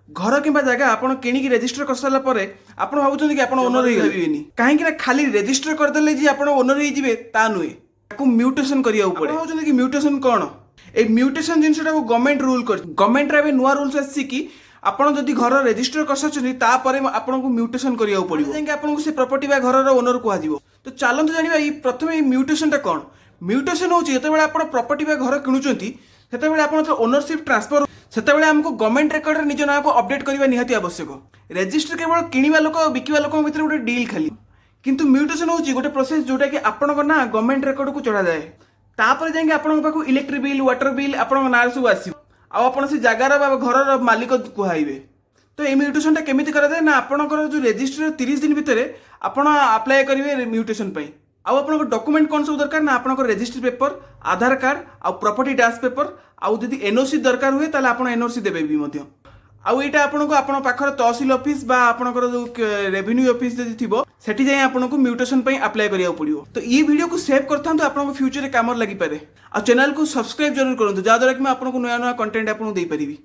घर किंबा जगह आपण किणिकी रेजिस्टर कर सारा पर आपण भाबुଛନ୍ତି कि आपण ओनर ही हेबिनी काहे कि ना खाली रेजिस्टर कर देले जी आपण ओनर ही जिवे ता नुए ताकू म्यूटेशन करिया पड़े भाबुଛନ୍ତି कि म्यूटेशन कोन ए म्यूटेशन जिनसटा को गवर्नमेंट रूल कर गवर्नमेंट रे नुआ रूल्स आसी कि आपण जदि घर रेजिस्टर कर सचनी ता परे आपण को म्यूटेशन करिया पड़िबो जेंके आपण को से प्रॉपर्टी बा घर रो ओनर को आजिवो तो चलंतु जानिबा ई प्रथमे ई म्यूटेशन टा कोन म्यूटेशन होची जते बेला आपण प्रॉपर्टी बा घर किनुचंती सेते बेला आपण तो ओनरशिप ट्रांसफर सेते बेला हमको गवर्नमेंट रेकॉर्ड रे निज नाम को अपडेट करबा निहाती आवश्यक रजिस्टर केवल किनिबा लोक बिकिबा लोक भितर गोटे डील खाली किंतु म्यूटेशन होची गोटे प्रोसेस जोटा कि आपण को ना गवर्नमेंट रेकॉर्ड को चढ़ा जाए तापर जाके आपण पाखु इलेक्ट्रिक बिल वाटर बिल आपण नार सब आसी आ आपण से जगार बा घर मालिक कुहाइबे तो ए म्यूटेशन टा केमिति करा जाए ना आपनकर जो रजिस्टर 30 दिन भितर आपण अप्लाई करिवे म्यूटेशन पई आउ आपन डॉक्यूमेंट कौन सब दरकार ना आपन रजिस्टर पेपर आधार कार्ड आउ प्रॉपर्टी टैक्स पेपर आउ जदि एनओसी दरकार हुए ताले आपन एनओसी देबे भी मध्य आउ एटा आपन को आपन पाखर तहसील ऑफिस बा आपन जो रेवेन्यू ऑफिस जदि थिबो सेठी जाय आपन को म्यूटेशन पई अप्लाई करिया पड़ियो तो ये वीडियो को सेव करथांतो आपन को फ्यूचर रे काम लागि पारे आ चैनल को सब्सक्राइब जरूर करंतु जा द्वारा कि मैं आपन को नया नया कंटेंट आपन को देई परिबी।